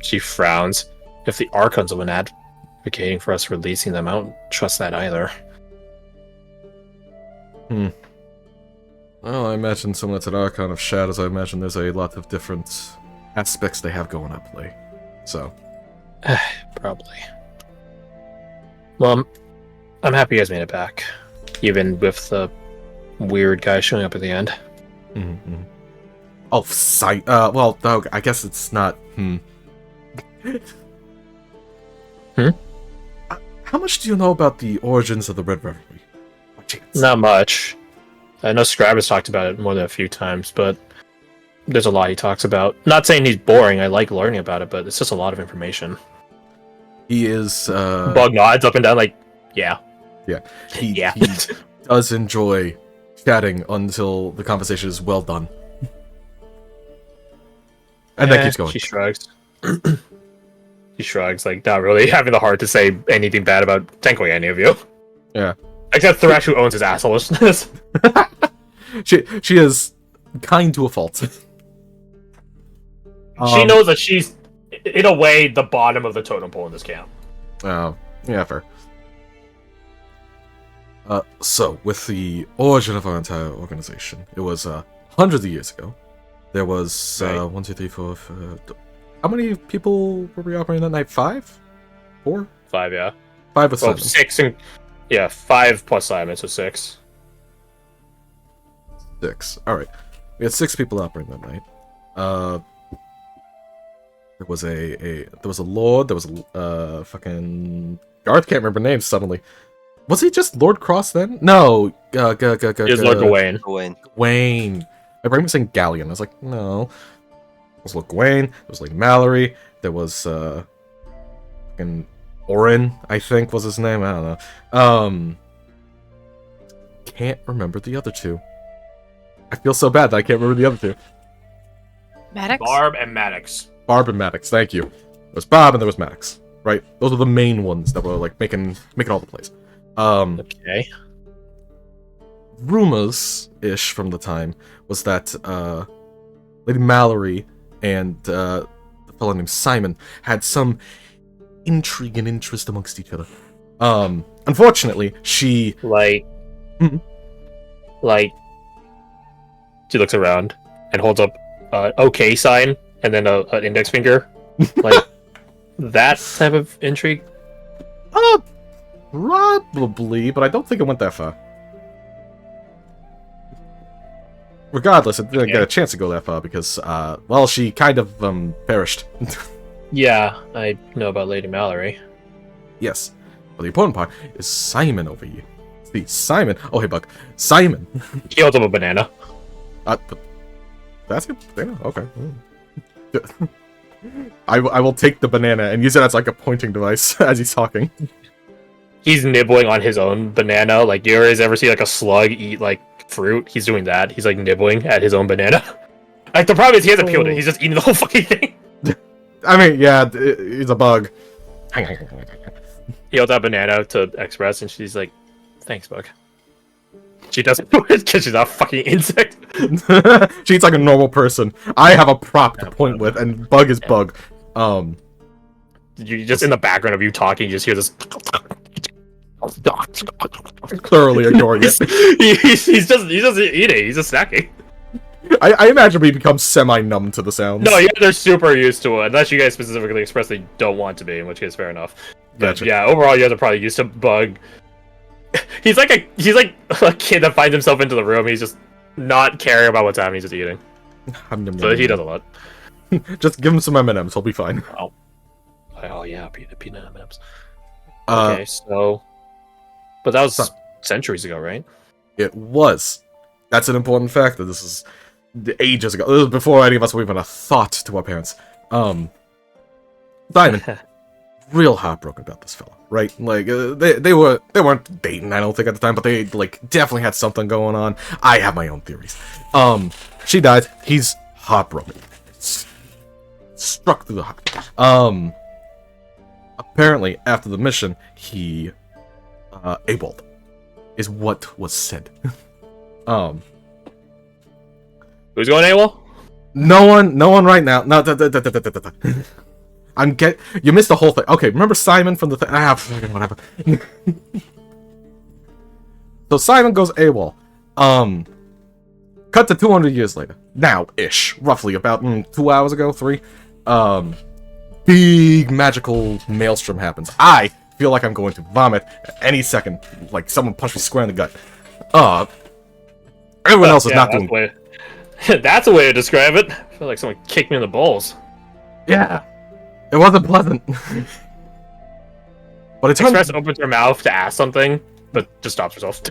She frowns. If the Archons have been advocating for us releasing them, I don't trust that either. Well, I imagine similar to the Archon of Shadows, I imagine there's a lot of different aspects they have going at play. So. Probably. Well, I'm happy you guys made it back. Even with the weird guy showing up at the end. Oh, well, no, I guess it's not, How much do you know about the origins of the Red Revelry? Not much. I know Scribe has talked about it more than a few times, but there's a lot he talks about. Not saying he's boring, I like learning about it, but it's just a lot of information. He is, Bug nods up and down like, yeah. Yeah. He Yeah. does enjoy chatting until the conversation is well done. And then keeps going. She shrugs. She shrugs, like, not really having the heart to say anything bad about Tenko any of you. Yeah. Except Thrash, who owns his assholeness. She is kind to a fault. She knows that she's, in a way, the bottom of the totem pole in this camp. Oh, yeah, fair. So, with the origin of our entire organization, it was hundreds of years ago. There was Right. 1, 2, 3, 4, 5. How many people were we operating that night? 5? 4? 5, yeah. 5 with Well, Simon. 6 and... Yeah, 5 plus Simon, so 6. 6. Alright. We had 6 people operating that night. There was a lord, there was a fucking Garth can't remember names suddenly. Was he just Lord Cross then? No, He was Lord Gawain. Wayne. My brain was saying Galleon. I was like, no. There was Lord Gawain, there was Lady Mallory, there was fucking Orin, I think was his name. I don't know. Can't remember the other two. I feel so bad that I can't remember the other two. Maddox? Barb and Maddox. Barb and Maddox, thank you. There was Bob and there was Maddox. Right? Those are the main ones that were like making all the plays. Okay. Rumors-ish from the time was that Lady Mallory and the fellow named Simon had some intrigue and interest amongst each other. Unfortunately, she... Like... Like... She looks around and holds up an OK sign and then an index finger. Like, that type of intrigue? Probably, but I don't think it went that far. Regardless, it didn't get a chance to go that far because, well, she kind of, perished. Yeah, I know about Lady Mallory. Yes. But the important part is Simon over here. See, Simon... Oh, hey, Buck. Simon. He holds up a banana. But that's a banana? Okay. I will take the banana and use it as, like, a pointing device as he's talking. He's nibbling on his own banana. Like, you guys ever see, like, a slug eat, like, fruit? He's doing that. He's, like, nibbling at his own banana. Like, the problem is he hasn't peeled it. He's just eating the whole fucking thing. I mean, yeah, he's a bug. He holds out banana to Express, and she's like, thanks, Bug. She doesn't do it because she's not a fucking insect. She eats like a normal person. I have a prop to point with, and Bug is Bug. You just in the background of you talking, you just hear this. Thoroughly ignoring it. He's just eating. He's just snacking. I imagine we become semi-numb to the sounds. No, yeah, they're super used to it, unless you guys specifically express they don't want to be, in which case, fair enough. But Gotcha. yeah, overall, you guys are probably used to Bug. He's like a kid that finds himself into the room. He's just not caring about what's happening. He's just eating. So he does a lot. Just give him some M&Ms. He'll be fine. Oh yeah, peanut M&Ms. Okay, so, but that was centuries ago, right? It was. That's an important factor. This is ages ago. This was before any of us were even a thought to our parents. Simon, real heartbroken about this fella, right? Like they weren't dating, I don't think at the time, but they like definitely had something going on. I have my own theories. She died. He's heartbroken. Struck through the heart. Apparently, after the mission, he AWOL'd, is what was said. Who's going AWOL? No one right now. No, You missed the whole thing. Okay, remember Simon from the thing? Fucking whatever. So Simon goes AWOL. Cut to 200 years later. Now-ish. Roughly about 2 hours ago, 3. Big magical maelstrom happens. I feel like I'm going to vomit any second. Like someone punched me square in the gut. Everyone else is not doing... That's a way to describe it. I feel like someone kicked me in the balls. Yeah. It wasn't pleasant. But it turns... Express opens her mouth to ask something, but just stops herself.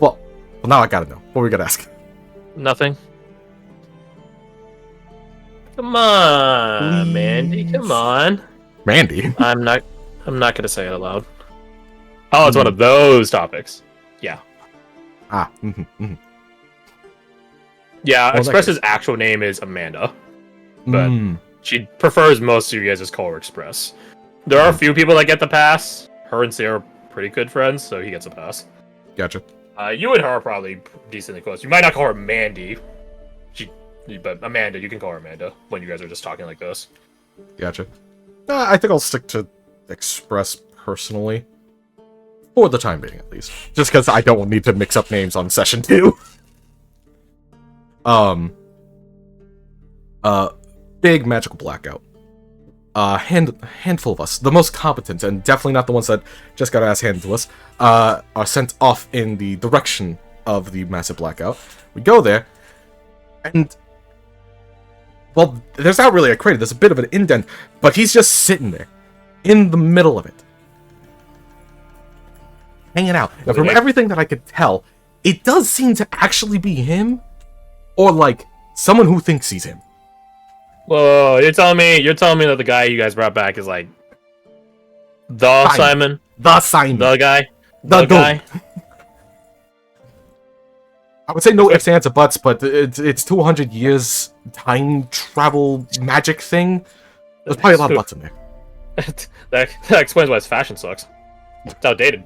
Well, now I gotta know. What we gotta ask? Nothing. Come on, Mandy. Come on. Mandy? I'm not gonna say it aloud. Oh, it's one of those topics. Yeah. Ah. Yeah, Express's actual name is Amanda, but she prefers most of you guys just call her Express. There are a few people that get the pass. Her and Sarah are pretty good friends, so he gets a pass. Gotcha. You and her are probably decently close. You might not call her Mandy, but Amanda, you can call her Amanda when you guys are just talking like this. Gotcha. I think I'll stick to Express personally. For the time being, at least. Just because I don't need to mix up names on session 2. Big magical blackout. Handful of us, the most competent, and definitely not the ones that just got ass handed to us, are sent off in the direction of the massive blackout. We go there, and... well, there's not really a crater, there's a bit of an indent, but he's just sitting there, in the middle of it. Hanging out. Now, from everything that I could tell, it does seem to actually be him, or, like, someone who thinks he's him. Whoa, you're telling me that the guy you guys brought back is like the Simon? The Simon. The guy? The guy? I would say no ifs, ands, or buts, but it's 200 years time travel magic thing. There's probably a lot of butts in there. that explains why his fashion sucks. It's outdated.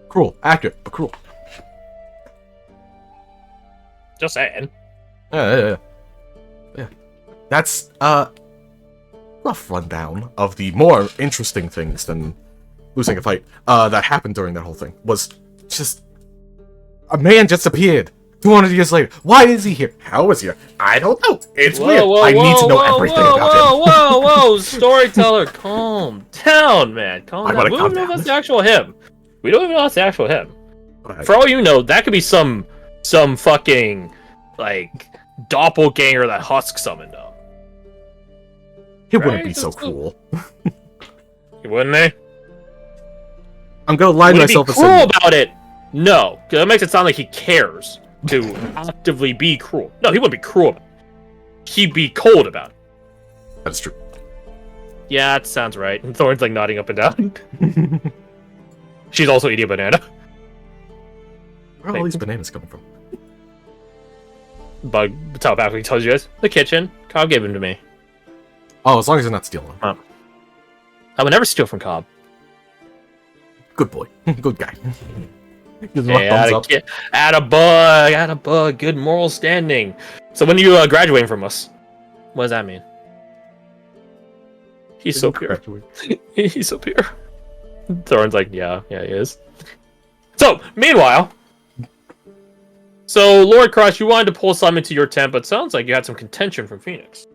Cruel. Accurate, but cruel. Just saying. Yeah. That's rough rundown of the more interesting things than losing a fight that happened during that whole thing. Was just a man just appeared 200 years later. Why is he here? How is he here? I don't know. It's weird. I need to know everything about him. Whoa, storyteller, calm down, man. Calm down. We don't know if that's the actual him. We don't even know if that's the actual him. Right. For all you know, that could be some fucking like doppelganger that Husk summoned up. He wouldn't be so cool. He wouldn't, eh? I'm gonna lie to myself and say... cruel about it? No, because that makes it sound like he cares to actively be cruel. No, he wouldn't be cruel about it. He'd be cold about it. That's true. Yeah, that sounds right. And Thorn's like nodding up and down. She's also eating a banana. Where are all these bananas coming from? Bug telepathically tells you guys. The kitchen. Cobb gave them to me. Oh, as long as you're not stealing them. I would never steal from Cobb. Good boy. Good guy. Hey, atta-bug. Good moral standing. So when are you graduating from us? What does that mean? He's so pure. He's so pure. Thorn's like, yeah, he is. So, meanwhile... So, Lord Crush, you wanted to pull Simon to your tent, but sounds like you had some contention from Phoenix.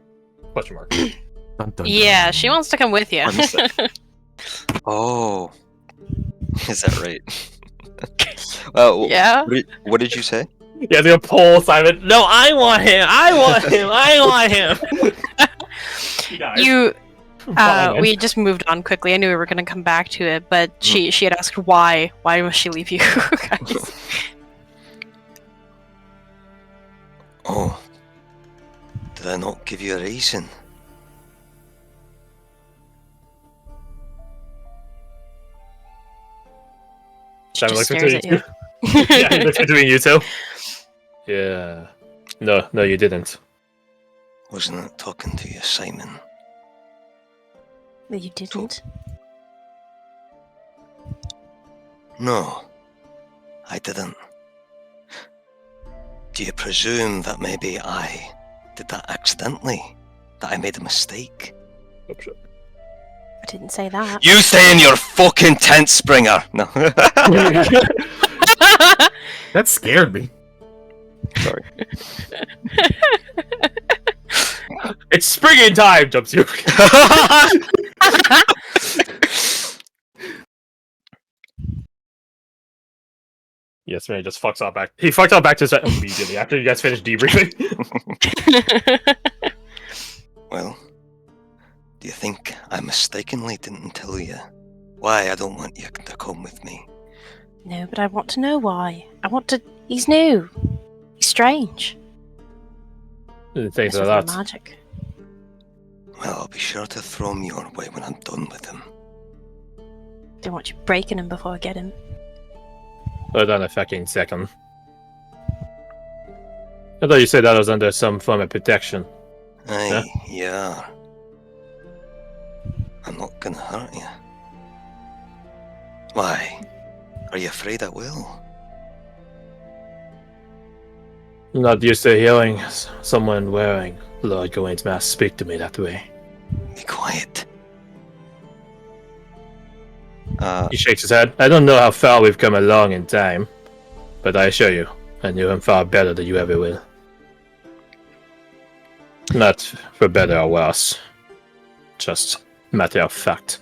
Question mark. Dun, dun, Yeah, dun. she wants to come with you. Oh, is that right? Yeah. What did you say? Yeah, they're gonna pull Simon. No, I want him. He dies. We just moved on quickly. I knew we were gonna come back to it, but she had asked why. Why must she leave you guys? Oh, did I not give you a reason? Simon Just looks stares between at you. you. Yeah, he looks between you two. Yeah. No, you didn't. Wasn't it talking to you, Simon? But you didn't. No, I didn't. Do you presume that maybe I did that accidentally? that I made a mistake. Oh, shit. I didn't say that. You saying you're fucking tent springer? No. That scared me. Sorry. It's springing time, jumps you. Yes, man, he just fucks off back. He fucked off back to set immediately after you guys finished debriefing. Well, do you think I mistakenly didn't tell you why I don't want you to come with me? No, but I want to know why. I want to. He's new. He's strange. Thanks This for was that. the magic. Well, I'll be sure to throw him your way when I'm done with him. Don't want you breaking him before I get him. Hold on a fucking second. I thought you said that was under some form of protection. Aye, yeah. I'm not gonna hurt you. Why? Are you afraid I will? I'm not used to hearing someone wearing Lord Gawain's mask speak to me that way. Be quiet. He shakes his head. I don't know how far we've come along in time, but I assure you, I knew him far better than you ever will. Not for better or worse. Just matter of fact.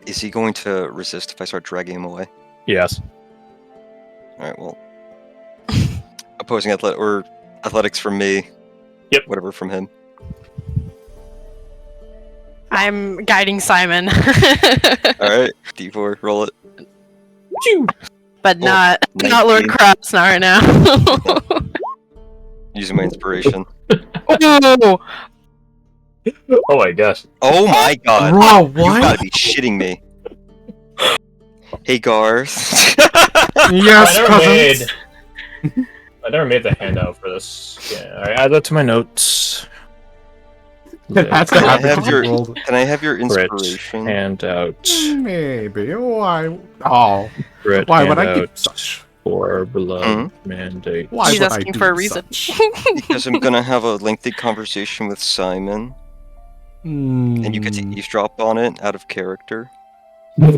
Is he going to resist if I start dragging him away? Yes. Alright, well. Opposing or athletics from me. Yep. Whatever from him. I'm guiding Simon. Alright, D4, roll it. But Oh, not Lord 19. Cross, not right now. Using my inspiration. Oh! Oh my gosh. Oh my god! Bro, You what? gotta be shitting me. Hey Garth. Yes, I never made the handout for this. Yeah, alright, add that to my notes. That's the Can I habit have of your- the world. Can I have your Crit inspiration? handout. Maybe. Why? Oh. Crit Why would I give handout such? for blood Mhm. mandate. Why She's would I asking do for a reason. such? Because I'm gonna have a lengthy conversation with Simon, and you get to eavesdrop on it out of character. But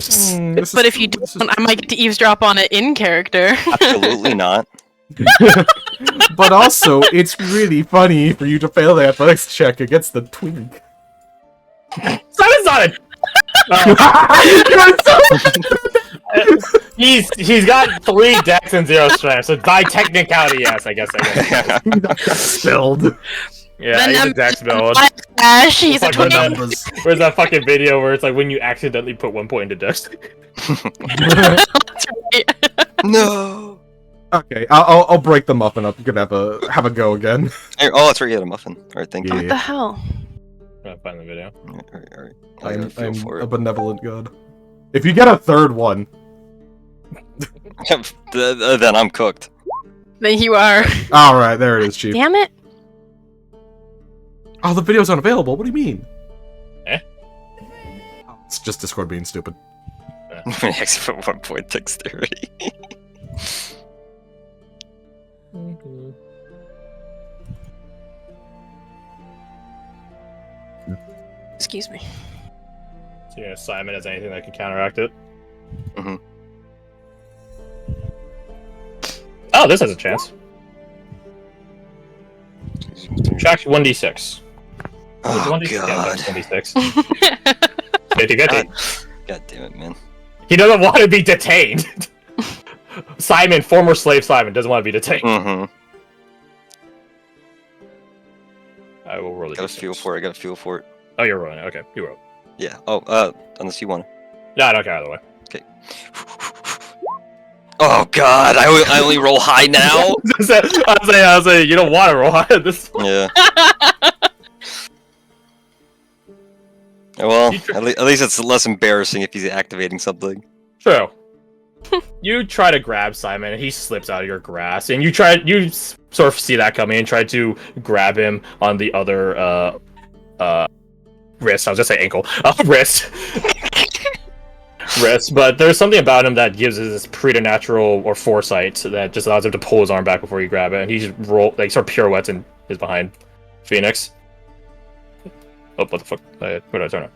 if you don't, I might get to eavesdrop on it in character. Absolutely not. But also, it's really funny for you to fail the athletics check against the twink. Simon's on it! He's got 3 dex and 0 strength, so by technicality, yes, I guess. That got spilled. Yeah, he's a dex build. Ash, he's a Fuck with twin. that. Where's that fucking video where it's like when you accidentally put 1 point into dex? That's right. No. Okay, I'll break the muffin up. You can have a go again. Oh, that's right. You had a muffin. All right, thank you. What the hell? I'll find the video. All right. I gotta feel I'm for a it. benevolent god. If you get a third one, Then I'm cooked. Then you are. all right, there it is, Chief. Damn it. Oh, the video's unavailable. What do you mean? Eh? Oh, it's just Discord being stupid. Except for 1 point dexterity. Excuse me. So yeah, Simon has anything that can counteract it. Mhm. Oh, this has a chance. Subtract 1d6. Oh 1d6. Yeah, god. 1d6. 50-50. God damn it, man. He doesn't want to be detained. Simon, former slave Simon, doesn't want to be detained. Mm-hmm. I will roll it. Gotta feel for it. I gotta feel for it. Oh, you're rolling it. Okay, you roll. Yeah. Oh, unless you want. No, I don't care either way. Oh god, I only roll high now. I was saying, you don't want to roll high at this point. Yeah. Well, at least it's less embarrassing if he's activating something. True. You try to grab Simon, and he slips out of your grasp, and you sort of see that coming and try to grab him on the other wrist. I was just say ankle, wrist. Wrist, but there's something about him that gives us this preternatural or foresight that just allows him to pull his arm back before you grab it, and he just sort of pirouettes and is behind Phoenix. Oh, what the fuck? Where did I turn it?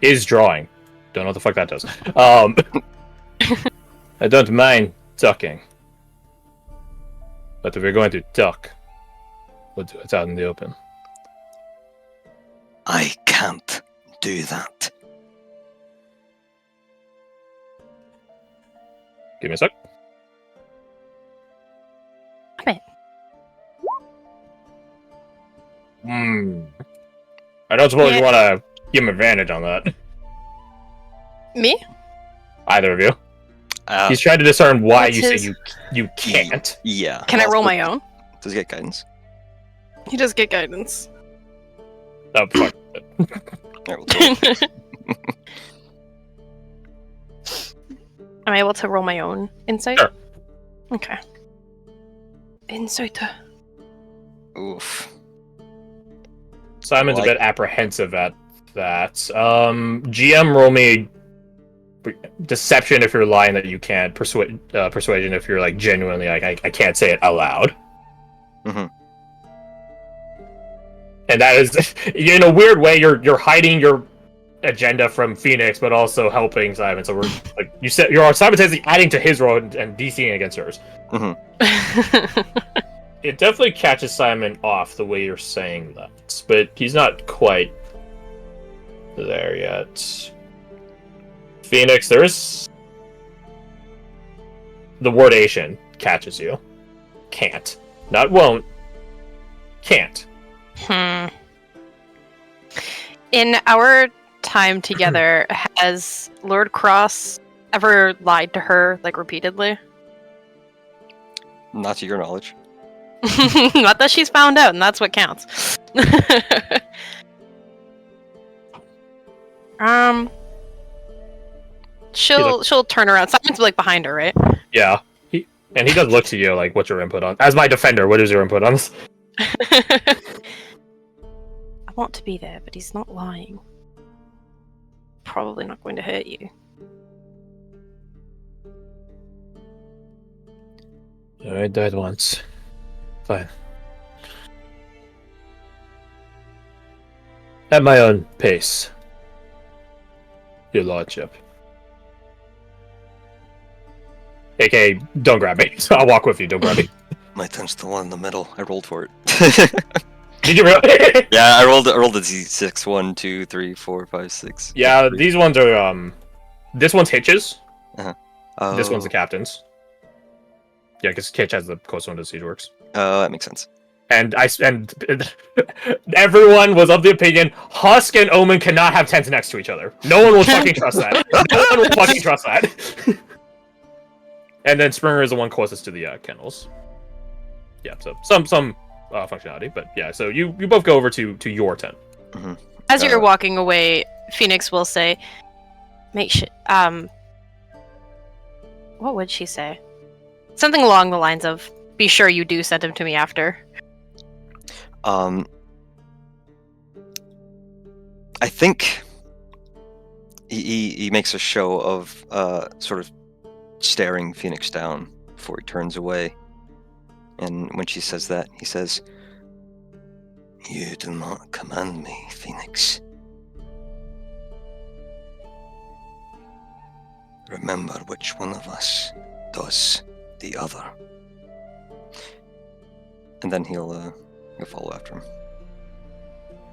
Is drawing. Don't know what the fuck that does. I don't mind ducking. But if we're going to duck, we'll do it out in the open. I can't do that. Give me a sec. Okay. I don't suppose you Yeah. want to give him advantage on that. Me? Either of you. He's trying to discern why What's you his- say you can't. Yeah. Can I roll my own? Does he get guidance? He does get guidance. Oh, fuck. Alright, we'll do it. Am I able to roll my own insight? Sure. Okay. Insight. Oof. Simon's Like- a bit apprehensive at that. GM, roll me deception if you're lying that you can't. Persuasion if you're like genuinely like I can't say it aloud. Mhm. And that is, in a weird way, you're hiding your agenda from Phoenix, but also helping Simon. So we're like you said, you're simultaneously adding to his role and DCing against yours. It definitely catches Simon off the way you're saying that, but he's not quite there yet. Phoenix, there's the word Asian catches you. Can't. Not won't. Can't. In our time together, has Lord Cross ever lied to her, like, repeatedly? Not to your knowledge. Not that she's found out, and that's what counts. She'll turn around. Simon's like behind her, right? Yeah. And he does look to you like, what's your input on? As my defender, what is your input on this? I want to be there, but he's not lying. Probably not going to hurt you. I died once. Fine. At my own pace. Your lordship. AK, don't grab me. I'll walk with you, don't grab me. My turn's the one in the middle. I rolled for it. Did you really? Yeah, I rolled a d6. 1, 2, 3, 4, 5, 6. Yeah, these ones are, this one's Hitch's. Oh. This one's the captain's. Yeah, because Hitch has the close one to siege works. Oh, that makes sense. And everyone was of the opinion Husk and Omen cannot have tents next to each other. No one will fucking trust that. No one will fucking trust that. And then Springer is the one closest to the kennels. Yeah, so some functionality, but yeah. So you both go over to your tent. Mm-hmm. As you're walking away, Phoenix will say, "Make sure." What would she say? Something along the lines of, "Be sure you do send him to me after." I think he makes a show of sort of staring Phoenix down before he turns away. And when she says that, he says, "You do not command me, Phoenix. Remember which one of us does the other." And then he'll follow after him.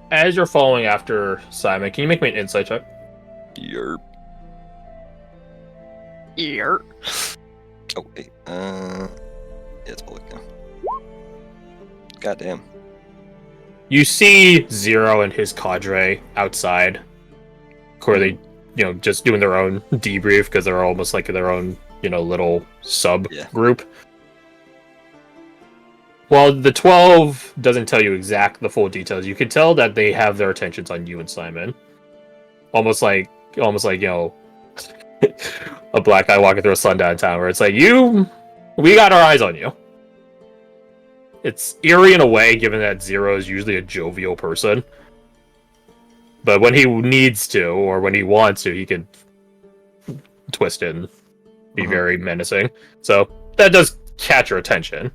As you're following after Simon, can you make me an insight check? Yerp. Here. Oh, wait. Yeah, it's public now. Goddamn. You see Zero and his cadre outside, clearly, just doing their own debrief because they're almost like their own, little sub group. While the 12 doesn't tell you the full details, you can tell that they have their attentions on you and Simon. Almost like a black guy walking through a sundown town where it's like, we got our eyes on you. It's eerie in a way, given that Zero is usually a jovial person. But when he needs to, or when he wants to, he can twist it and be very menacing. So that does catch your attention.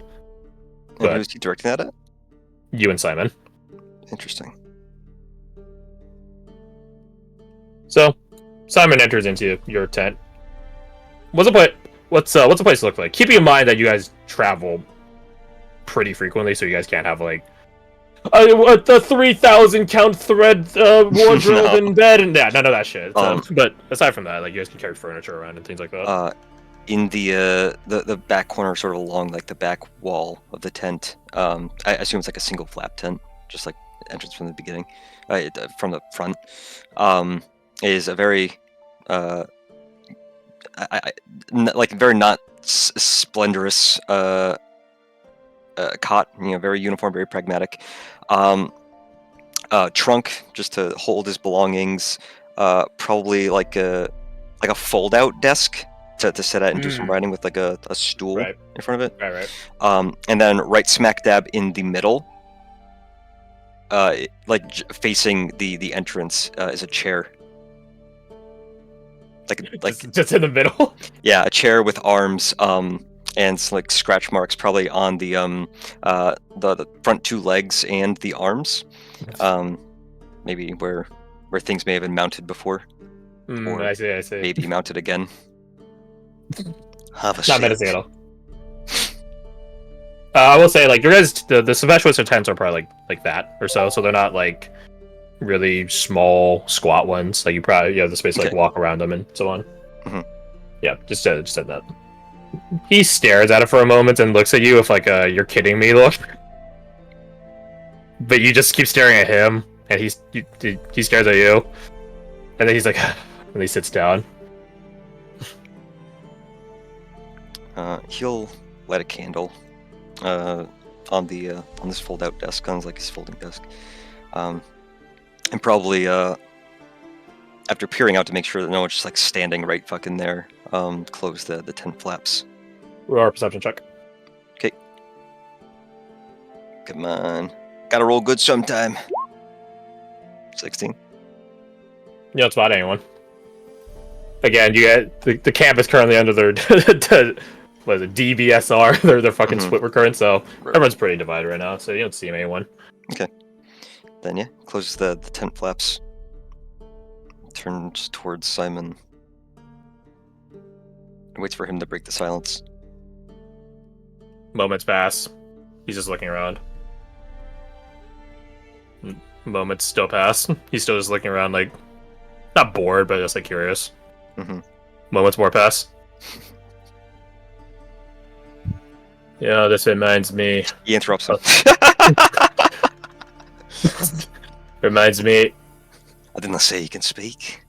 And who's he directing that at? You and Simon. Interesting. So, Simon enters into your tent. What's the place look like? Keeping in mind that you guys travel pretty frequently, so you guys can't have like the 3,000 count thread wardrobe and bed and none of that shit. But aside from that, like you guys can carry furniture around and things like that. In the back corner, sort of along like the back wall of the tent, I assume it's like a single flap tent, just like the entrance from the beginning, from the front, is a very like very not splendorous cot, very uniform, very pragmatic. Trunk just to hold his belongings. Probably like a fold-out desk to sit at and do some writing with like a stool in front of it. Right. And then right smack dab in the middle, facing the entrance, is a chair. Like just in the middle. Yeah, a chair with arms, and some like scratch marks probably on the front two legs and the arms, maybe where things may have been mounted before. Or I see. Maybe mounted again. Have a not menacing at all. I will say, like, your guys, the specialist tents are probably like that or so they're not like really small squat ones. Like you have the space to like walk around them and so on. Mm-hmm. Yeah, just said that. He stares at it for a moment and looks at you with like "you're kidding me" look. But you just keep staring at him, and he stares at you, and then he's like, and he sits down. He'll light a candle on this fold-out desk, on like his folding desk, and probably after peering out to make sure that no one's just like standing right fucking there, close the tent flaps. Roll a perception check. Okay. Come on, gotta roll good sometime. 16. You don't spot anyone. Again, you get the camp is currently under their what is it, DBSR, their fucking split recurrent, so everyone's pretty divided right now, so you don't see anyone. Okay. Then yeah, closes the tent flaps. Turns towards Simon. Waits for him to break the silence. Moments pass. He's just looking around. Moments still pass. He's still just looking around, like, not bored, but just like curious. Moments more pass. Yeah, this reminds me. He interrupts him. Reminds me. I didn't say you can speak.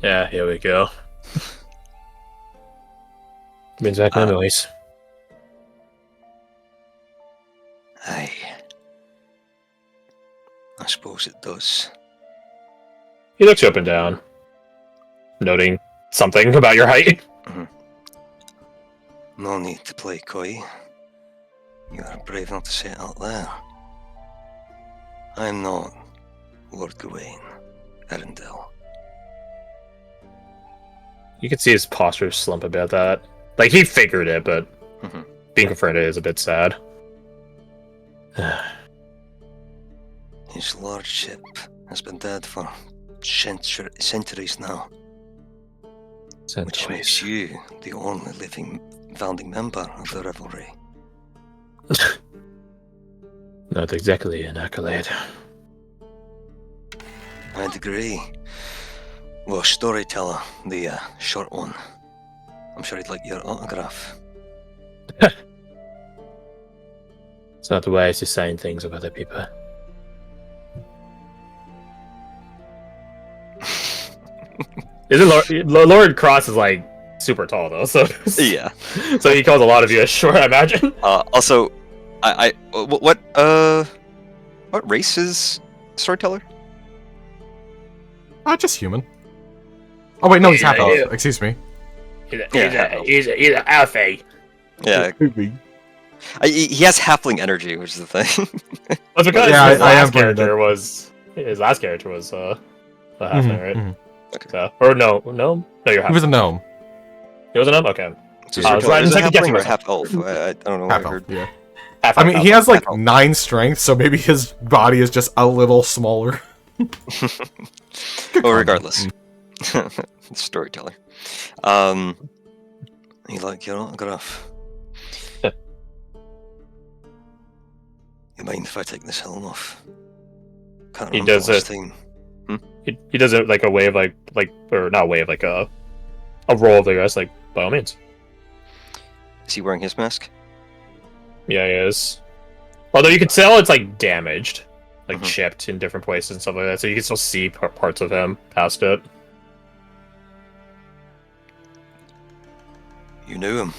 Yeah, here we go. Means that no noise. Aye. I suppose it does. He looks you up and down, noting something about your height. No need to play coy. You are brave enough to say it out there. I'm not Lord Gawain, Arundel. You can see his posture slump a bit at that. Like, he figured it, but being confronted is a bit sad. His lordship has been dead for centuries now. Which makes you the only living founding member of the Revelry. Not exactly an accolade. I'd agree. Well, storyteller, the short one. I'm sure he'd like your autograph. It's not the way to sign things of other people. Isn't Lord Cross is like super tall though, so yeah. So he calls a lot of you short, I imagine. Also, what race is storyteller? Just human. Oh wait, no, he's half elf. Excuse me. He's an alpha. Yeah. He has halfling energy, which is the thing. That's because his last character was a halfling, right? Okay. So, or no, you're half. He was a gnome. He was a gnome. Okay. So is it halfling or half elf? I don't know. Half what I elf. heard. Yeah. Half I mean, he has like 9 strength, so maybe his body is just a little smaller. Well, regardless, Storyteller. You like your autograph? Yeah. You mind if I take this helm off? Can't He remember does last it. time. He does it like a way of like or not a way of like a roll of the rest. Like by all means. Is he wearing his mask? Yeah, he is. Although you can tell it's like damaged, like Mhm. chipped in different places and stuff like that. So you can still see parts of him past it. You knew him.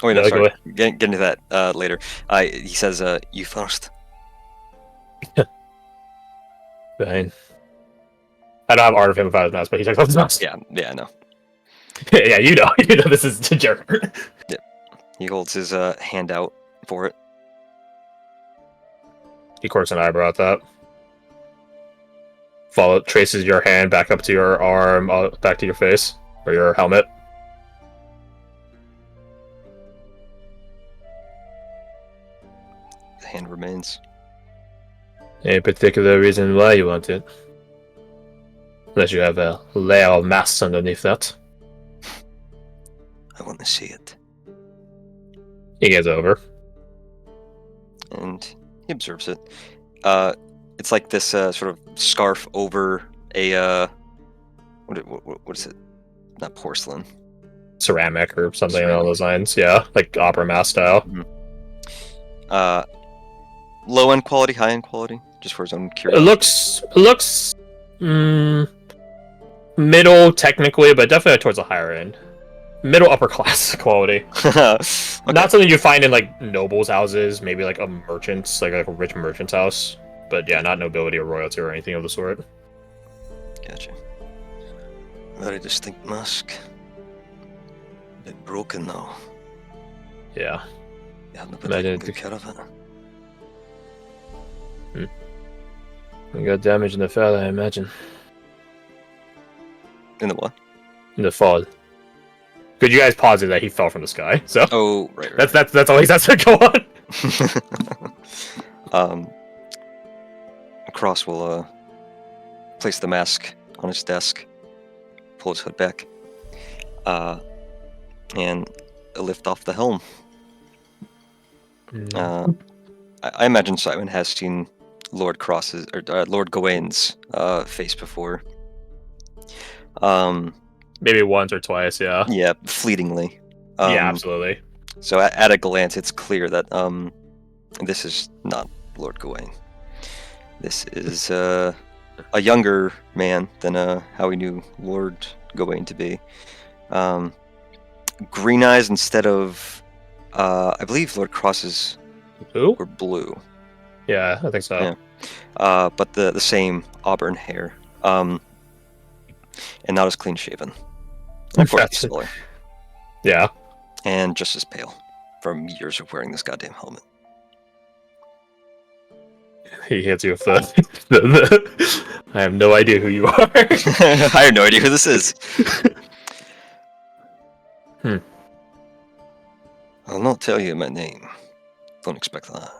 Oh, wait, Yeah, no, go sorry. ahead. Get into that later. He says, you first. Fine. I don't have art of him without his mask, but he takes off his mask. Yeah, I know. Yeah, you know this is Jared. He holds his hand out for it. He quirks an eyebrow at that. Traces your hand back up to your arm, back to your face, or your helmet. The hand remains. Any particular reason why you want it? Unless you have a layer of mass underneath that. I want to see it. He gets over. And he observes it. It's like this sort of scarf over a what is it? Not porcelain. Ceramic or something along Ceramic. those lines. Yeah, like opera mask style. Low end quality, high end quality, just for his own It curiosity. looks middle technically, but definitely towards the higher end. Middle upper class quality. Okay. Not something you find in like nobles' houses, maybe like a merchant's, like a rich merchant's house. But yeah, not nobility or royalty or anything of the sort. Gotcha. Very distinct mask. A bit broken though. Yeah. You haven't been Imagine taking good care of it. We got damage in the fall, I imagine. In the what? In the fall. Could you guys posit that he fell from the sky? So Oh, right. that's all he has to go on. Cross will place the mask on his desk, pull his hood back, and lift off the helm. I imagine Simon has seen Lord Cross's or Lord Gawain's face before. Maybe once or twice, yeah. Yeah, fleetingly. Yeah, absolutely. So at a glance, it's clear that this is not Lord Gawain. This is a younger man than how we knew Lord Gawain to be. Green eyes instead of, I believe Lord Cross's Who? were blue. Yeah, I think so. Yeah. But the same auburn hair. And not as clean shaven. Of course, he's smaller. Yeah. And just as pale from years of wearing this goddamn helmet. He hits you with the I have no idea who you are. I have no idea who this is. I'll not tell you my name. Don't expect that.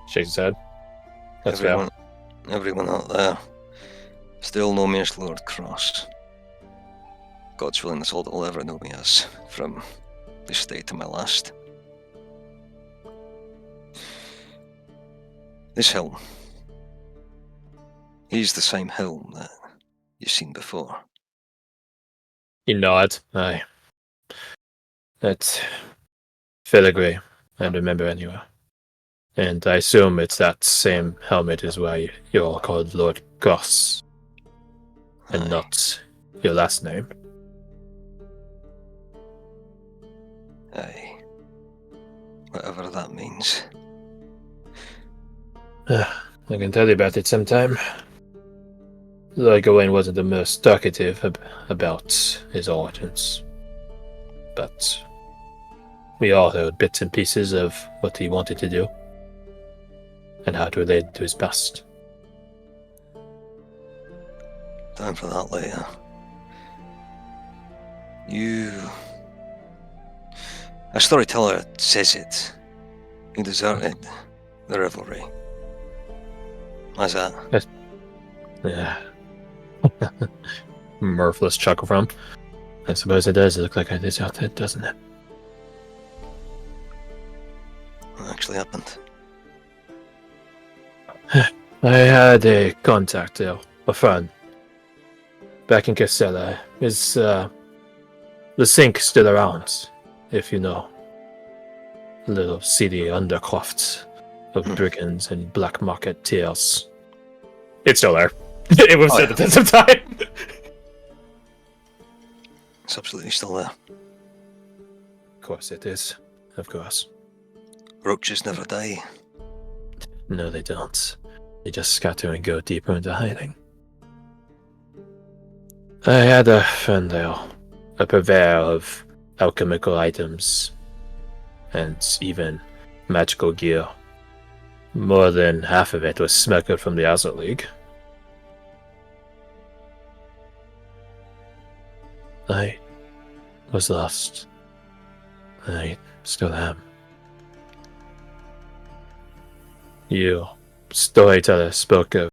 Shakes his head. That's Everyone out there still know me as Lord Cross. God's willing, that's all they'll ever know me as, from this day to my last. This helm. He's the same helm that you've seen before. He nods. Aye. That's filigree, I remember anyway. And I assume it's that same helmet is why you're called Lord Cross, and Aye. not your last name. Aye. Whatever that means. I can tell you about it sometime. Lord Gawain wasn't the most talkative about his origins, but we all heard bits and pieces of what he wanted to do, and how it related to his past. Time for that later. A storyteller says it. You deserted the Revelry. Why's that? Yeah, Mirthless chuckle from. I suppose it does look like I deserted, doesn't it? What actually happened? I had a contact there, a friend. Back in Casella. Is the sink still around, if you know. Little seedy undercrofts of brigands and black market tears. It's still there. It was at the test of time. It's absolutely still there. Of course it is. Of course. Roaches never die. No, they don't. They just scatter and go deeper into hiding. I had a friend there, a purveyor of alchemical items, and even magical gear. More than half of it was smuggled from the Azure League. I was lost. I still am. You, storyteller, spoke of